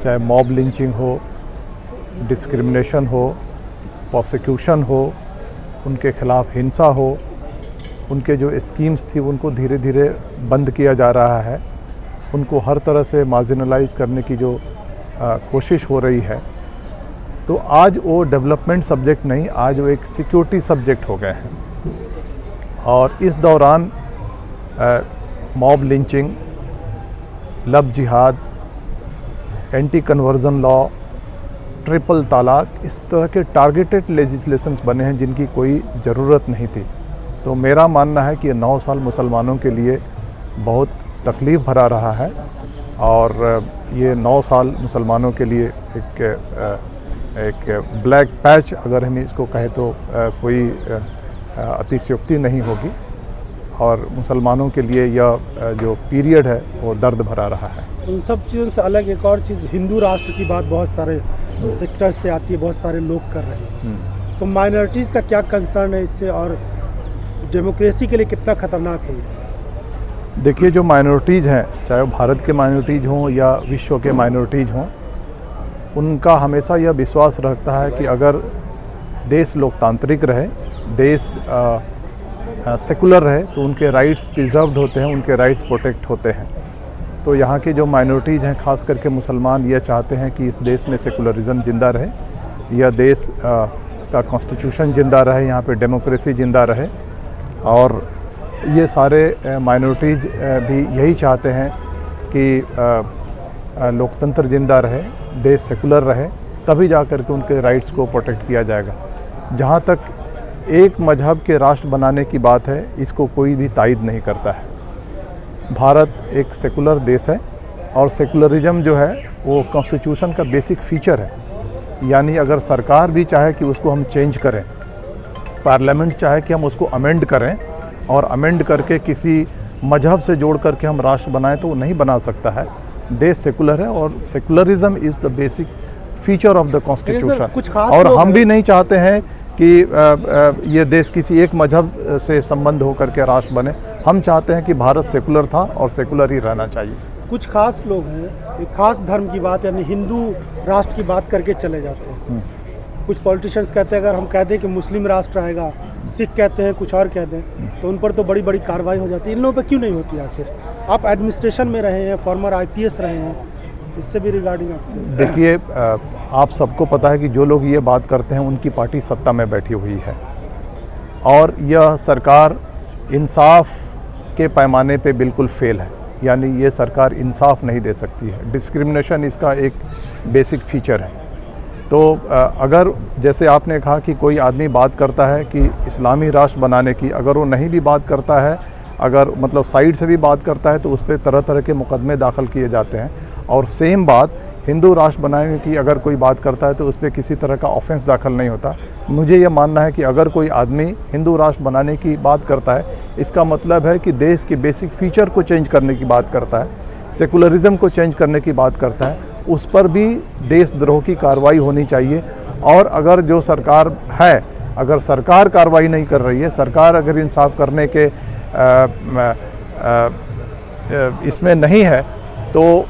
चाहे mob lynching हो, discrimination हो, प्रोसिक्यूशन हो, उनके खिलाफ हिंसा हो, उनके जो स्कीम्स थी उनको धीरे धीरे बंद किया जा रहा है, उनको हर तरह से मार्जिनलाइज करने की जो कोशिश हो रही है, तो आज वो डेवलपमेंट सब्जेक्ट नहीं, आज वो एक सिक्योरिटी सब्जेक्ट हो गए हैं। और इस दौरान मॉब लिंचिंग, लव जिहाद, एंटी कन्वर्जन लॉ, ट्रिपल तलाक, इस तरह के टारगेटेड लेजिस्लेशंस बने हैं जिनकी कोई ज़रूरत नहीं थी। तो मेरा मानना है कि ये 9 साल मुसलमानों के लिए बहुत तकलीफ़ भरा रहा है और ये 9 साल मुसलमानों के लिए एक ब्लैक पैच, अगर हम इसको कहें तो कोई अतिशयोक्ति नहीं होगी। और मुसलमानों के लिए यह जो पीरियड है वो दर्द भरा रहा है। उन सब चीज़ों से अलग एक और चीज़, हिंदू राष्ट्र की बात बहुत सारे सेक्टर्स से आती है, बहुत सारे लोग कर रहे हैं। तो माइनॉरिटीज़ का क्या कंसर्न है इससे, और डेमोक्रेसी के लिए कितना खतरनाक है ये? देखिए, जो माइनॉरिटीज़ हैं, चाहे वो भारत के माइनॉरिटीज़ हों या विश्व के माइनॉरिटीज़ हों, उनका हमेशा यह विश्वास रहता है कि अगर देश लोकतांत्रिक रहे, देश सेकुलर रहे, तो उनके राइट्स प्रिजर्व्ड होते हैं, उनके राइट्स प्रोटेक्ट होते हैं। तो यहाँ के जो माइनॉरिटीज़ हैं, ख़ास करके मुसलमान, ये चाहते हैं कि इस देश में सेकुलरिज़म ज़िंदा रहे, यह देश का कॉन्स्टिट्यूशन ज़िंदा रहे, यहाँ पे डेमोक्रेसी ज़िंदा रहे। और ये सारे माइनॉरिटीज़ भी यही चाहते हैं कि लोकतंत्र ज़िंदा रहे, देश सेकुलर रहे, तभी जाकर के उनके राइट्स को प्रोटेक्ट किया जाएगा। जहाँ तक एक मजहब के राष्ट्र बनाने की बात है, इसको कोई भी तायद नहीं करता है। भारत एक सेकुलर देश है और सेकुलरिज़म जो है वो कॉन्स्टिट्यूशन का बेसिक फीचर है। यानी अगर सरकार भी चाहे कि उसको हम चेंज करें, पार्लियामेंट चाहे कि हम उसको अमेंड करें और अमेंड करके किसी मजहब से जोड़ करके हम राष्ट्र बनाएं, तो वो नहीं बना सकता है। देश सेकुलर है और secularism is the basic feature of the constitution. और हम भी नहीं चाहते हैं कि ये देश किसी एक मजहब से संबंध होकर के राष्ट्र बने। हम चाहते हैं कि भारत सेकुलर था और सेकुलर ही रहना चाहिए। कुछ खास लोग हैं, एक खास धर्म की बात यानी हिंदू राष्ट्र की बात करके चले जाते हैं। कुछ पॉलिटिशियंस कहते हैं अगर हम कह दें कि मुस्लिम राष्ट्र आएगा, सिख कहते हैं, कुछ और कहते हैं, तो उन पर तो बड़ी बड़ी कार्रवाई हो जाती है। इन लोगों पर क्यों नहीं होती आखिर? आप एडमिनिस्ट्रेशन में रहे हैं, फॉर्मर IPS रहे हैं, इससे भी रिगार्डिंग आपसे। देखिए, आप सबको पता है कि जो लोग ये बात करते हैं उनकी पार्टी सत्ता में बैठी हुई है और यह सरकार इंसाफ के पैमाने पे बिल्कुल फेल है। यानी ये सरकार इंसाफ नहीं दे सकती है। डिस्क्रिमिनेशन इसका एक बेसिक फीचर है। तो अगर जैसे आपने कहा कि कोई आदमी बात करता है कि इस्लामी राष्ट्र बनाने की, अगर वो नहीं भी बात करता है, अगर मतलब साइड से भी बात करता है, तो उस पर तरह तरह के मुकदमे दाखिल किए जाते हैं। और सेम बात हिंदू राष्ट्र बनाने की अगर कोई बात करता है तो उस पर किसी तरह का ऑफेंस दाखिल नहीं होता। मुझे ये मानना है कि अगर कोई आदमी हिंदू राष्ट्र बनाने की बात करता है, इसका मतलब है कि देश के बेसिक फीचर को चेंज करने की बात करता है, सेकुलरिज़म को चेंज करने की बात करता है, उस पर भी देशद्रोह की कार्रवाई होनी चाहिए। और अगर जो सरकार है, अगर सरकार कार्रवाई नहीं कर रही है, सरकार अगर इंसाफ करने के इसमें नहीं है, तो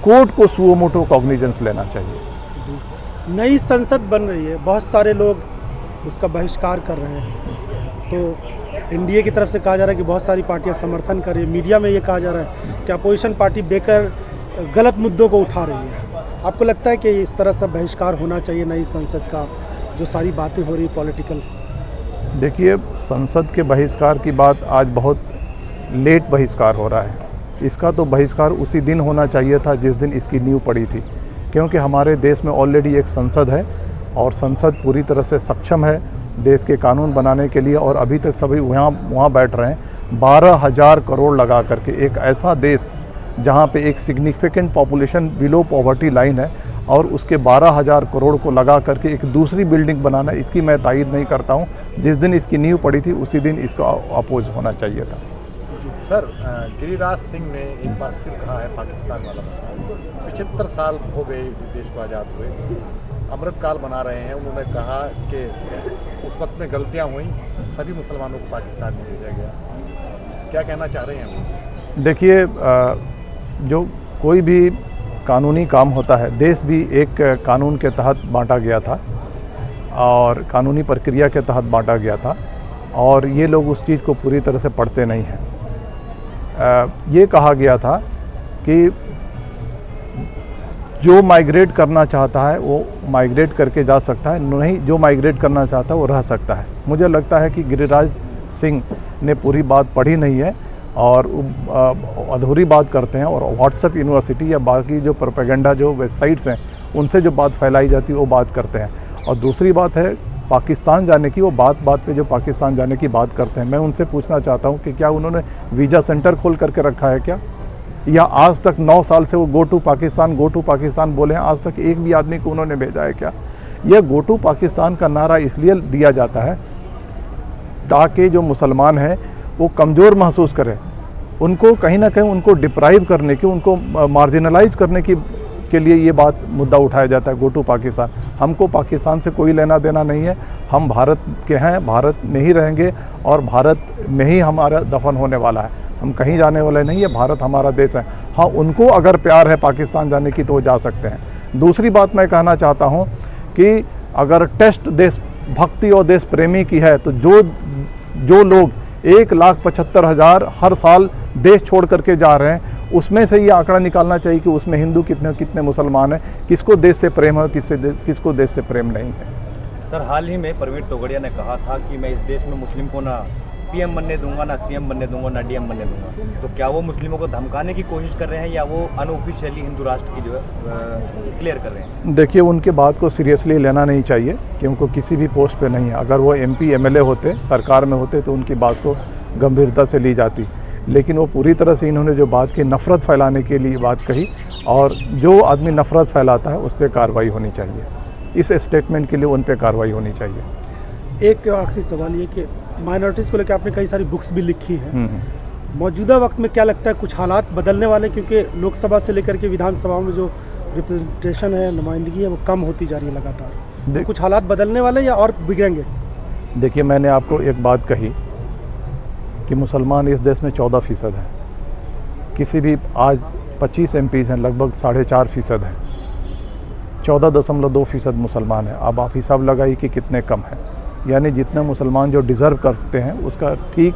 कोर्ट को सुओ मोटो कॉग्निजेंस लेना चाहिए। नई संसद बन रही है, बहुत सारे लोग उसका बहिष्कार कर रहे हैं। तो एनडीए की तरफ से कहा जा रहा है कि बहुत सारी पार्टियां समर्थन कर रही है। मीडिया में ये कहा जा रहा है कि अपोजिशन पार्टी बेकर गलत मुद्दों को उठा रही है। आपको लगता है कि इस तरह से बहिष्कार होना चाहिए नई संसद का, जो सारी बातें हो रही पॉलिटिकल? देखिए, संसद के बहिष्कार की बात आज बहुत लेट बहिष्कार हो रहा है। इसका तो बहिष्कार उसी दिन होना चाहिए था जिस दिन इसकी नींव पड़ी थी, क्योंकि हमारे देश में ऑलरेडी एक संसद है और संसद पूरी तरह से सक्षम है देश के कानून बनाने के लिए। और अभी तक सभी वहाँ बैठ रहे हैं 12,000 करोड़ लगा करके। एक ऐसा देश जहाँ पे एक significant population below poverty line है और उसके 12,000 करोड़ को लगा करके एक दूसरी बिल्डिंग बनाना, इसकी मैं तायद नहीं करता हूँ। जिस दिन इसकी नींव पड़ी थी उसी दिन इसका अपोज होना चाहिए था। सर, गिरिराज सिंह ने एक बार फिर कहा है पाकिस्तान वाला मसला। 75 साल हो गए देश को आज़ाद हुए, अमृतकाल मना रहे हैं। उन्होंने कहा कि उस वक्त में गलतियां हुई, सभी मुसलमानों को पाकिस्तान में भेजा गया। क्या कहना चाह रहे हैं वो? देखिए, जो कोई भी कानूनी काम होता है। देश भी एक कानून के तहत बांटा गया था और कानूनी प्रक्रिया के तहत बांटा गया था, और ये लोग उस चीज़ को पूरी तरह से पढ़ते नहीं हैं। ये कहा गया था कि जो माइग्रेट करना चाहता है वो माइग्रेट करके जा सकता है, नहीं जो माइग्रेट करना चाहता है वो रह सकता है। मुझे लगता है कि गिरिराज सिंह ने पूरी बात पढ़ी नहीं है और अधूरी बात करते हैं, और व्हाट्सएप यूनिवर्सिटी या बाकी जो प्रोपेगेंडा जो वेबसाइट्स हैं उनसे जो बात फैलाई जाती है वो बात करते हैं। और दूसरी बात है पाकिस्तान जाने की, वो बात पे जो पाकिस्तान जाने की बात करते हैं, मैं उनसे पूछना चाहता हूँ कि क्या उन्होंने वीज़ा सेंटर खोल करके रखा है क्या, या आज तक 9 साल से वो गो टू पाकिस्तान बोले हैं, आज तक एक भी आदमी को उन्होंने भेजा है क्या? यह गो टू पाकिस्तान का नारा इसलिए दिया जाता है ताकि जो मुसलमान हैं वो कमज़ोर महसूस करें, उनको कहीं ना कहीं उनको डिप्राइव करने की, उनको मार्जिनलाइज करने की के लिए ये बात मुद्दा उठाया जाता है गो टू पाकिस्तान। हमको पाकिस्तान से कोई लेना देना नहीं है, हम भारत के हैं, भारत में ही रहेंगे और भारत में ही हमारा दफन होने वाला है, हम कहीं जाने वाले नहीं है, भारत हमारा देश है। हाँ, उनको अगर प्यार है पाकिस्तान जाने की तो वो जा सकते हैं। दूसरी बात मैं कहना चाहता हूँ कि अगर टेस्ट देशभक्ति और देश प्रेमी की है तो जो लोग 1,75,000 हर साल देश छोड़ करके जा रहे हैं, उसमें से ये आंकड़ा निकालना चाहिए कि उसमें हिंदू कितने मुसलमान हैं, किसको देश से प्रेम है, किसको देश से प्रेम नहीं है। सर, हाल ही में प्रवीण तोगड़िया ने कहा था कि मैं इस देश में मुस्लिम को ना पीएम बनने दूंगा, ना सीएम बनने दूंगा, ना डीएम बनने दूंगा। तो क्या वो मुस्लिमों को धमकाने की कोशिश कर रहे हैं या वो अनऑफिशियली हिंदू राष्ट्र की जो है क्लियर कर रहे हैं? देखिए, उनके बात को सीरियसली लेना नहीं चाहिए क्योंकि किसी भी पोस्ट पे नहीं है। अगर वो MP MLA होते, सरकार में होते तो उनकी बात को गंभीरता से ली जाती, लेकिन वो पूरी तरह से इन्होंने जो बात की नफ़रत फैलाने के लिए बात कही, और जो आदमी नफ़रत फैलाता है उस पर कार्रवाई होनी चाहिए। इस स्टेटमेंट के लिए उन पर कार्रवाई होनी चाहिए। एक आखिरी सवाल ये कि माइनॉरिटीज़ को लेकर आपने कई सारी बुक्स भी लिखी हैं, मौजूदा वक्त में क्या लगता है कुछ हालात बदलने वाले, क्योंकि लोकसभा से लेकर के विधानसभा में जो रिप्रेजेंटेशन है, नुमाइंदगी है, वो कम होती जा रही है लगातार, कुछ हालात बदलने वाले या और बिगड़ेंगे? देखिए, मैंने आपको एक बात कही कि मुसलमान इस देश में 14% हैं, किसी भी आज 25 MPs हैं, लगभग 4.5% हैं, 14.2% मुसलमान हैं। अब आप हिसाब लगाइए कि कितने कम हैं, यानी जितने मुसलमान जो डिज़र्व करते हैं उसका ठीक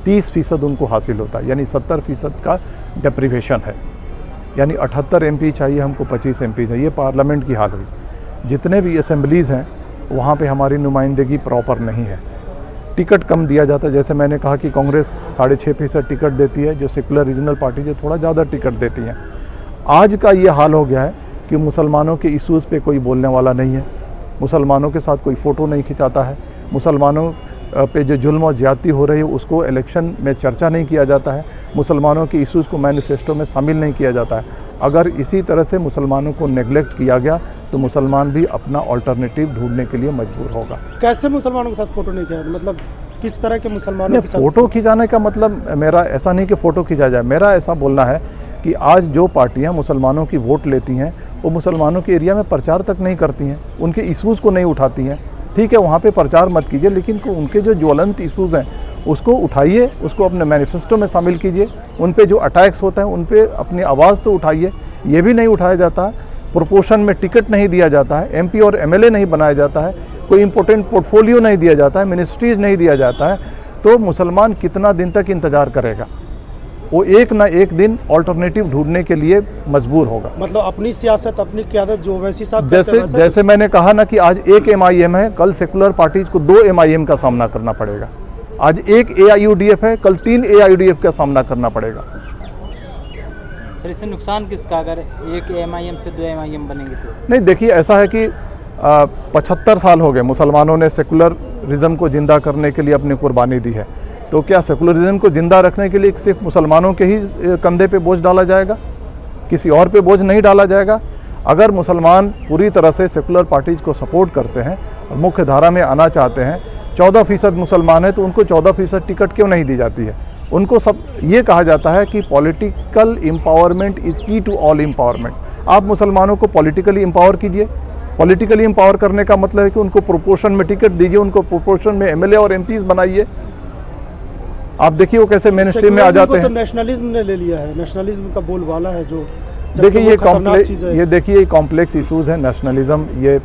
30% उनको हासिल होता है, यानी 70% का डेप्रीवेशन है। यानी 78 MP चाहिए हमको, 25 MPs है। ये पार्लियामेंट की हाल हुई। जितने भी असेंबलीज़ हैं वहाँ पे हमारी नुमाइंदगी प्रॉपर नहीं है, टिकट कम दिया जाता है। जैसे मैंने कहा कि कांग्रेस 6.5% टिकट देती है, जो सेकुलर रीजनल पार्टी जो थोड़ा ज़्यादा टिकट देती हैं। आज का ये हाल हो गया है कि मुसलमानों के इश्यूज़ पे कोई बोलने वाला नहीं है, मुसलमानों के साथ कोई फ़ोटो नहीं खिंचाता है, मुसलमानों पे जो जुल्म और ज़्यादती हो रही है उसको इलेक्शन में चर्चा नहीं किया जाता है, मुसलमानों के इश्यूज़ को मैनिफेस्टो में शामिल नहीं किया जाता है। अगर इसी तरह से मुसलमानों को नेगलेक्ट किया गया तो मुसलमान भी अपना ऑल्टरनेटिव ढूंढने के लिए मजबूर होगा। कैसे मुसलमानों के साथ फ़ोटो नहीं किया, मतलब किस तरह के मुसलमानों के साथ? फ़ोटो खिंचाने का मतलब मेरा ऐसा नहीं कि फ़ोटो खिंचा जाए, मेरा ऐसा बोलना है कि आज जो पार्टियां मुसलमानों की वोट लेती हैं वो मुसलमानों के एरिया में प्रचार तक नहीं करती हैं, उनके इश्यूज़ को नहीं उठाती हैं। ठीक है, वहाँ पे प्रचार मत कीजिए, लेकिन उनके जो ज्वलंत इश्यूज़ हैं उसको उठाइए, उसको अपने मैनिफेस्टो में शामिल कीजिए। उन पे जो अटैक्स होते हैं उन पे अपनी आवाज़ तो उठाइए, ये भी नहीं उठाया जाता है। प्रोपोर्शन में टिकट नहीं दिया जाता है, MP और MLA नहीं बनाया जाता है, कोई इंपॉर्टेंट पोर्टफोलियो नहीं दिया जाता है, मिनिस्ट्रीज नहीं दिया जाता है, तो मुसलमान कितना दिन तक इंतज़ार करेगा? वो एक ना एक दिन अल्टरनेटिव ढूंढने के लिए मजबूर होगा। मतलब अपनी सियासत, अपनी क़यादत जो वैसी साहब जैसे मैंने कहा ना कि आज एक MIM है, कल सेकुलर पार्टीज को 2 MIM का सामना करना पड़ेगा। आज एक AIUDF है, कल 3 AIUDF का सामना करना पड़ेगा। सर, इससे नुकसान किसका अगर एक MIM से 2 MIM बनेंगे तो? नहीं, देखिए ऐसा है कि 75 साल हो गए मुसलमानों ने सेकुलरिज्म को ज़िंदा करने के लिए अपनी कुर्बानी दी है, तो क्या सेकुलरिज्म को ज़िंदा रखने के लिए सिर्फ मुसलमानों के ही कंधे पे बोझ डाला जाएगा, किसी और पे बोझ नहीं डाला जाएगा? अगर मुसलमान पूरी तरह से सेकुलर पार्टीज को सपोर्ट करते हैं और मुख्य धारा में आना चाहते हैं, 14% मुसलमान है तो उनको 14% टिकट क्यों नहीं दी जाती है? उनको सब ये कहा जाता है कि पॉलिटिकल एम्पावरमेंट इज़ की टू ऑल एम्पावरमेंट। आप मुसलमानों को पॉलिटिकली एम्पावर कीजिए। पॉलिटिकली एम्पावर करने का मतलब है कि उनको प्रोपोर्शन में टिकट दीजिए, उनको प्रोपोर्शन में MLA और MPs बनाइए। आप देखिए वो कैसे मेन स्ट्रीम में आ जाते हैं। तो नेशनलिज्म ने ले लिया है, नेशनलिज्म का बोलबाला है जो जबकि देखिए वो ये खतरनाक कॉम्प्लेक्स, चीज़ है। ये देखिए ये कॉम्प्लेक्स इशूज़ है। नेशनलिज्म, ये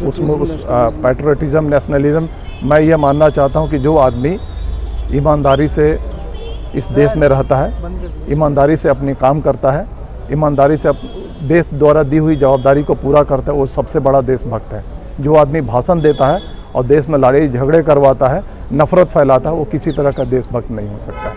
उसमें उस पैट्रियटिज्म, नेशनलिज्म, मैं ये मानना चाहता हूँ कि जो आदमी ईमानदारी से इस देश में रहता है, ईमानदारी से अपनी काम करता है, ईमानदारी से देश द्वारा दी हुई जवाबदारी को पूरा करता है, वो सबसे बड़ा देशभक्त है। जो आदमी भाषण देता है और देश में लड़ाई झगड़े करवाता है, नफरत फैलाता है, वो किसी तरह का देशभक्त नहीं हो सकता है।